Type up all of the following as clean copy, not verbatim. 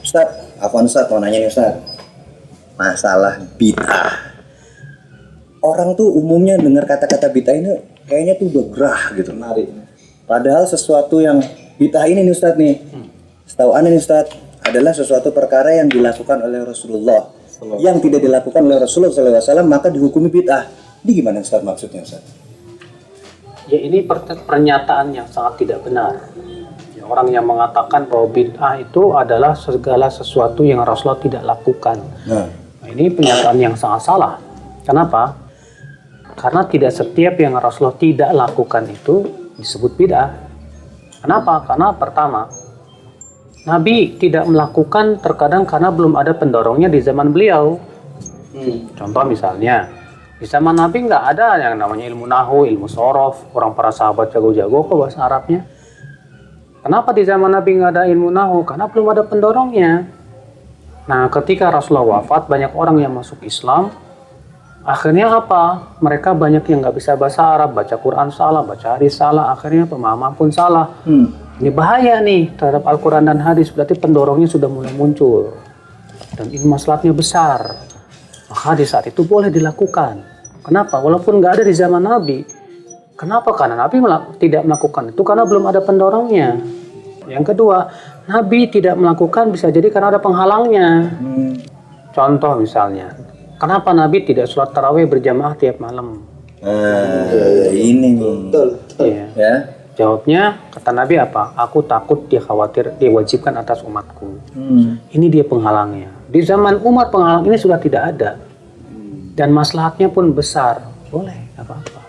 Ustaz, Ustaz mau nanya nih Ustaz. Masalah bid'ah. Orang tuh umumnya dengar kata-kata bid'ah ini kayaknya tuh udah gerah gitu. Padahal sesuatu yang bid'ah ini nih Ustaz nih. Setahu aneh nih Ustaz, adalah sesuatu perkara yang dilakukan oleh Rasulullah. Yang tidak dilakukan oleh Rasulullah SAW maka dihukumi bid'ah. Ini gimana Ustaz maksudnya Ustaz? Ya ini pernyataan yang sangat tidak benar. Ya, orang yang mengatakan bahwa bid'ah itu adalah segala sesuatu yang Rasulullah tidak lakukan. Nah, ini pernyataan yang sangat salah. Kenapa? Karena tidak setiap yang Rasulullah tidak lakukan itu disebut bid'ah. Kenapa? Karena pertama, Nabi tidak melakukan terkadang karena belum ada pendorongnya di zaman beliau. Contoh misalnya, di zaman Nabi nggak ada yang namanya ilmu nahu, ilmu sorof, orang para sahabat jago-jago kok bahasa Arabnya. Kenapa di zaman Nabi nggak ada ilmu nahu? Karena belum ada pendorongnya. Nah, ketika Rasulullah wafat, banyak orang yang masuk Islam. Akhirnya apa? Mereka banyak yang nggak bisa bahasa Arab, baca Quran salah, baca hadis salah. Akhirnya pemahaman pun salah. Ini bahaya nih terhadap Al-Quran dan hadis. Berarti pendorongnya sudah mulai muncul. Dan ini masalahnya besar. Maka di saat itu boleh dilakukan. Kenapa? Walaupun nggak ada di zaman Nabi. Kenapa? Karena Nabi tidak melakukan itu karena belum ada pendorongnya. Yang kedua, Nabi tidak melakukan bisa jadi karena ada penghalangnya. Contoh misalnya, kenapa Nabi tidak sholat tarawih berjamaah tiap malam? Ini betul. Ya. Jawabnya, kata Nabi apa? Aku takut dia khawatir diwajibkan atas umatku. Ini dia penghalangnya. Di zaman Umar penghalang ini sudah tidak ada. Dan maslahatnya pun besar. Boleh, apa-apa.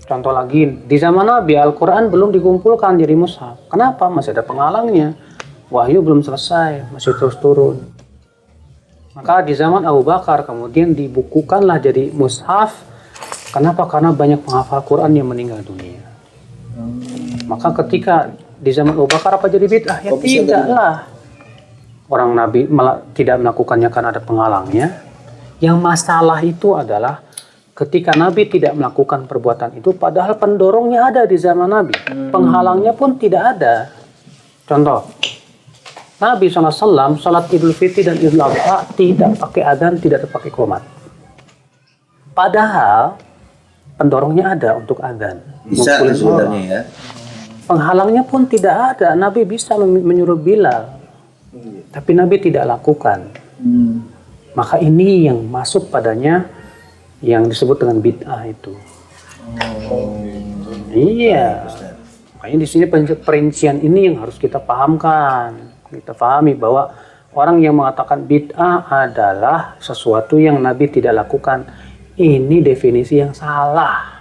Contoh lagi, di zaman Nabi Al-Quran belum dikumpulkan jadi mushaf. Kenapa? Masih ada penghalangnya. Wahyu belum selesai, masih terus turun. Maka di zaman Abu Bakar kemudian dibukukanlah jadi mushaf. Kenapa? Karena banyak penghafal Quran yang meninggal dunia. Maka ketika di zaman Abu Bakar apa jadi bid'ah? Ya tidaklah. Orang Nabi tidak melakukannya karena ada penghalangnya. Yang masalah itu adalah ketika Nabi tidak melakukan perbuatan itu padahal pendorongnya ada di zaman Nabi. Penghalangnya pun tidak ada. Contoh, Nabi SAW salat Idul Fitri dan Idul Adha tidak pakai adzan, tidak pakai qomat. Padahal pendorongnya ada untuk adzan. Bisa sebenarnya ya. Penghalangnya pun tidak ada. Nabi bisa menyuruh Bilal. Tapi Nabi tidak lakukan. Maka ini yang masuk padanya yang disebut dengan bid'ah itu. Iya. Makanya di sini perincian ini yang harus kita pahamkan. Kita pahami bahwa orang yang mengatakan bid'ah adalah sesuatu yang Nabi tidak lakukan. Ini definisi yang salah.